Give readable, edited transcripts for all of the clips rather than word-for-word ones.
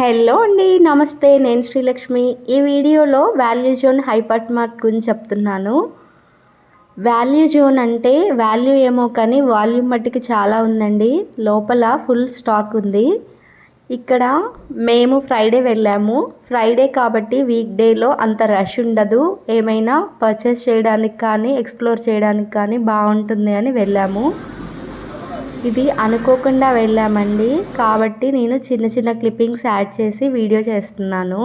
Hello అండి, నమస్తే. నేను శ్రీలక్ష్మి. ఈ వీడియోలో వాల్యూ జోన్ హైపర్ మార్ట్ గురించి చెప్తున్నాను. వాల్యూ జోన్ అంటే వాల్యూ ఏమో కానీ వాల్యూమ్ మట్టుకి చాలా ఉందండి. లోపల ఫుల్ స్టాక్ ఉంది. ఇక్కడ మేము ఫ్రైడే వెళ్ళాము. ఫ్రైడే కాబట్టి వీక్ డేలో అంత రష్ ఉండదు. ఏమైనా పర్చేస్ చేయడానికి కానీ ఎక్స్ప్లోర్ చేయడానికి కానీ బాగుంటుంది అని వెళ్ళాము. ఇది అనుకోకుండా వెళ్ళామండి, కాబట్టి నేను చిన్న చిన్న క్లిప్పింగ్స్ యాడ్ చేసి వీడియో చేస్తున్నాను.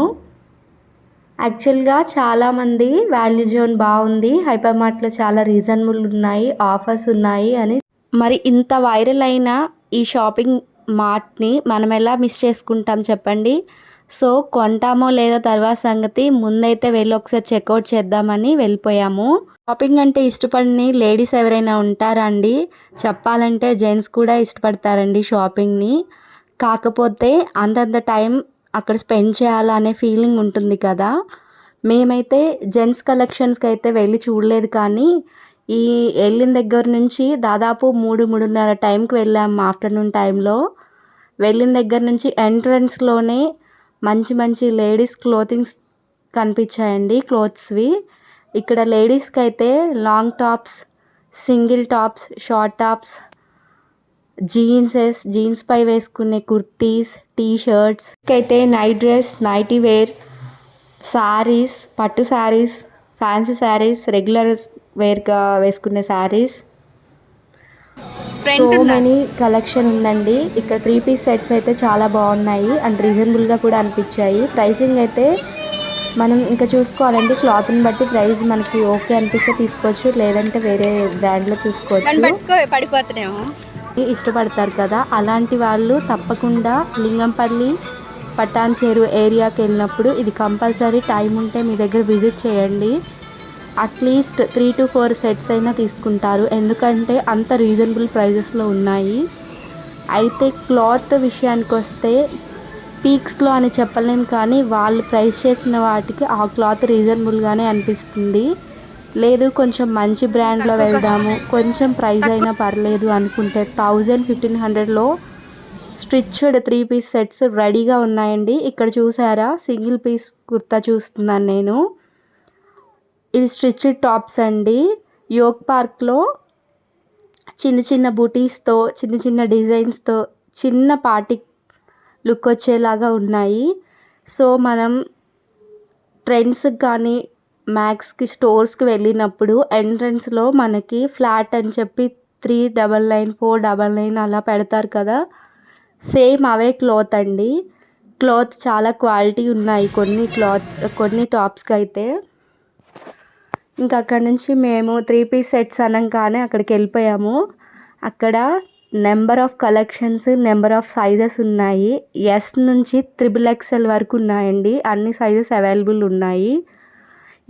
యాక్చువల్గా చాలామంది వాల్యూ జోన్ బాగుంది, హైపర్ మార్ట్లో చాలా రీజనబుల్ ఉన్నాయి, ఆఫర్స్ ఉన్నాయి అని. మరి ఇంత వైరల్ అయిన ఈ షాపింగ్ మార్ట్ని మనం ఎలా మిస్ చేసుకుంటాం చెప్పండి. సో కొంటామో లేదో తర్వాత సంగతి, ముందైతే వెళ్ళి ఒకసారి చెక్అవుట్ చేద్దామని వెళ్ళిపోయాము. షాపింగ్ అంటే ఇష్టపడని లేడీస్ ఎవరైనా ఉంటారా అండి? చెప్పాలంటే జెంట్స్ కూడా ఇష్టపడతారండి షాపింగ్ని. కాకపోతే అంతంత టైం అక్కడ స్పెండ్ చేయాలనే ఫీలింగ్ ఉంటుంది కదా. మేమైతే జెంట్స్ కలెక్షన్స్కి అయితే వెళ్ళి చూడలేదు, కానీ ఈ వెళ్ళిన దగ్గర నుంచి దాదాపు 3-3:30 టైంకి వెళ్ళాము. ఆఫ్టర్నూన్ టైంలో వెళ్ళిన దగ్గర నుంచి ఎంట్రన్స్లోనే మంచి మంచి లేడీస్ క్లోతింగ్స్ కనిపించాయండి, క్లోత్స్వి. ఇక్కడ లేడీస్కి అయితే long tops, single tops, short tops, jeans పై వేసుకునే కుర్తీస్, టీ షర్ట్స్ అయితే night dress, nighty wear, saris, పట్టు శారీస్, ఫ్యాన్సీ శారీస్, రెగ్యులర్ వేర్గా వేసుకునే శారీస్, సో మెనీ కలెక్షన్ ఉందండి. ఇక్కడ 3 పీస్ సెట్స్ అయితే చాలా బాగున్నాయి అండ్ రీజనబుల్గా కూడా అనిపించాయి. ప్రైసింగ్ అయితే మనం ఇంకా చూసుకోవాలండి, క్లాత్ని బట్టి ప్రైస్ మనకి ఓకే అనిపిస్తే తీసుకోవచ్చు, లేదంటే వేరే బ్రాండ్లో చూసుకోవచ్చు. ఇష్టపడతారు కదా అలాంటి వాళ్ళు తప్పకుండా లింగంపల్లి, పటాన్ చెరువు ఏరియాకి వెళ్ళినప్పుడు ఇది కంపల్సరీ టైం ఉంటే మీ దగ్గర విజిట్ చేయండి. అట్లీస్ట్ 3 to 4 సెట్స్ అయినా తీసుకుంటారు, ఎందుకంటే అంత రీజనబుల్ ప్రైజెస్లో ఉన్నాయి. అయితే క్లాత్ విషయానికి వస్తే పీక్స్లో అని చెప్పలేం, కానీ వాళ్ళు ప్రైస్ చేసిన వాటికి ఆ క్లాత్ రీజనబుల్గానే అనిపిస్తుంది. లేదు కొంచెం మంచి బ్రాండ్లో వెళ్దాము, కొంచెం ప్రైస్ అయినా పర్లేదు అనుకుంటే 1000-1500లో స్టిచ్డ్ 3 పీస్ సెట్స్ రెడీగా ఉన్నాయండి. ఇక్కడ చూసారా, సింగిల్ పీస్ కుర్తా చూస్తున్నాను నేను. ఇవి స్టిచ్డ్ టాప్స్ అండి. యోగ్ పార్క్లో చిన్న చిన్న బూటీస్తో, చిన్న చిన్న డిజైన్స్తో, చిన్న పార్టీ లుక్ వచ్చేలాగా ఉన్నాయి. సో మనం ట్రెండ్స్కి కానీ మ్యాక్స్కి స్టోర్స్కి వెళ్ళినప్పుడు ఎంట్రన్స్లో మనకి ఫ్లాట్ అని చెప్పి 399, 499 అలా పెడతారు కదా, సేమ్ అవే క్లాత్ అండి. క్లాత్ చాలా క్వాలిటీ ఉన్నాయి కొన్ని టాప్స్కి అయితే. ఇంకా అక్కడ నుంచి మేము 3 పీస్ సెట్స్ అనగానే అక్కడికి వెళ్ళిపోయాము. అక్కడ number of collections, number of sizes ఉన్నాయి. ఎస్ నుంచి XXL వరకు ఉన్నాయండి, అన్ని సైజెస్ అవైలబుల్ ఉన్నాయి.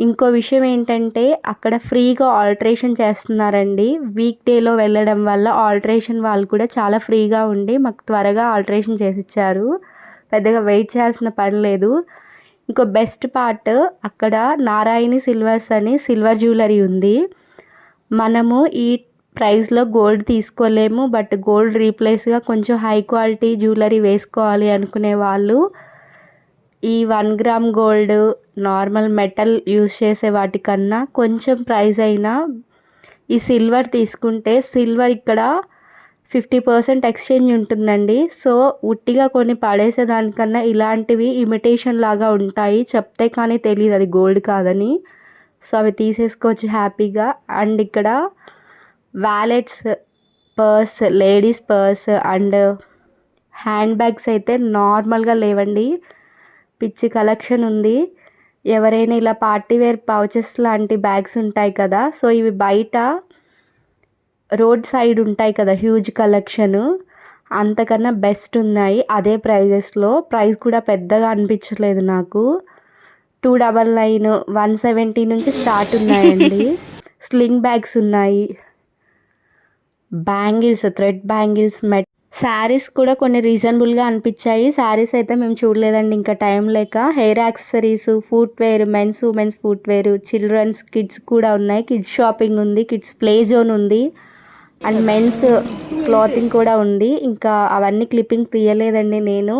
ఇంకో విషయం ఏంటంటే అక్కడ ఫ్రీగా ఆల్టరేషన్ చేస్తున్నారండి. వీక్ డేలో వెళ్ళడం వల్ల ఆల్టరేషన్ వాళ్ళు కూడా చాలా ఫ్రీగా ఉండి మాకు త్వరగా ఆల్టరేషన్ చేసి ఇచ్చారు, పెద్దగా వెయిట్ చేయాల్సిన పని లేదు. ఇంకో బెస్ట్ పార్ట్, అక్కడ నారాయణి సిల్వర్స్ అని సిల్వర్ జ్యువెలరీ ఉంది. మనము ఈ ప్రైస్లో గోల్డ్ తీసుకోలేము, బట్ గోల్డ్ రీప్లేస్గా కొంచెం హై క్వాలిటీ జ్యువెలరీ వేసుకోవాలి అనుకునే వాళ్ళు ఈ 1 gram gold, normal metal use చేసే వాటికన్నా కొంచెం ప్రైస్ అయినా ఈ సిల్వర్ తీసుకుంటే, సిల్వర్ ఇక్కడ 50% ఎక్స్చేంజ్ ఉంటుందండి. సో ఉట్టిగా కొన్ని పడేసేదానికన్నా ఇలాంటివి ఇమిటేషన్ లాగా ఉంటాయి, చెప్తే కానీ తెలియదు అది గోల్డ్ కాదని. సో అవి తీసేసుకోవచ్చు హ్యాపీగా. అండ్ ఇక్కడ wallets, purse, ladies purse and hand bags అయితే నార్మల్గా లేవండి, పిచ్చి కలెక్షన్ ఉంది. ఎవరైనా ఇలా పార్టీవేర్ పౌచెస్ లాంటి బ్యాగ్స్ ఉంటాయి కదా, సో ఇవి బయట రోడ్ సైడ్ ఉంటాయి కదా, హ్యూజ్ కలెక్షన్, అంతకన్నా బెస్ట్ ఉన్నాయి అదే ప్రైజెస్లో. ప్రైస్ కూడా పెద్దగా అనిపించలేదు నాకు. 299, 170 నుంచి స్టార్ట్ ఉన్నాయండి. స్లింగ్ బ్యాగ్స్ ఉన్నాయి, బ్యాంగిల్స్, థ్రెడ్ బ్యాంగిల్స్, శారీస్ కూడా కొన్ని రీజనబుల్గా అనిపించాయి. శారీస్ అయితే మేము చూడలేదండి, ఇంకా టైం లేక. Hair accessories, footwear, women's footwear, children's, kids కూడా ఉన్నాయి. కిడ్స్ షాపింగ్ ఉంది, కిడ్స్ ప్లే జోన్ ఉంది అండ్ మెన్స్ క్లాతింగ్ కూడా ఉంది. ఇంకా అవన్నీ క్లిప్పింగ్ తీయలేదండి నేను,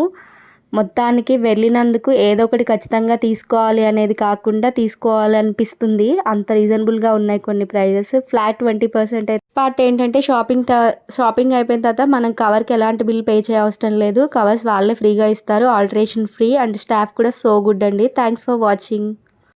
మొత్తానికి వెళ్ళినందుకు ఏదో ఒకటి ఖచ్చితంగా తీసుకోవాలి అనేది కాకుండా తీసుకోవాలనిపిస్తుంది. అంత రీజనబుల్గా ఉన్నాయి కొన్ని ప్రైజెస్. ఫ్లాట్ 20% పార్ట్ ఏంటంటే షాపింగ్ అయిపోయిన తర్వాత మనం కవర్కి ఎలాంటి బిల్ పే చేయవసరం లేదు. కవర్స్ వాళ్ళే ఫ్రీగా ఇస్తారు, ఆల్టరేషన్ ఫ్రీ, అండ్ స్టాఫ్ కూడా సో గుడ్ అండి. Thanks for watching.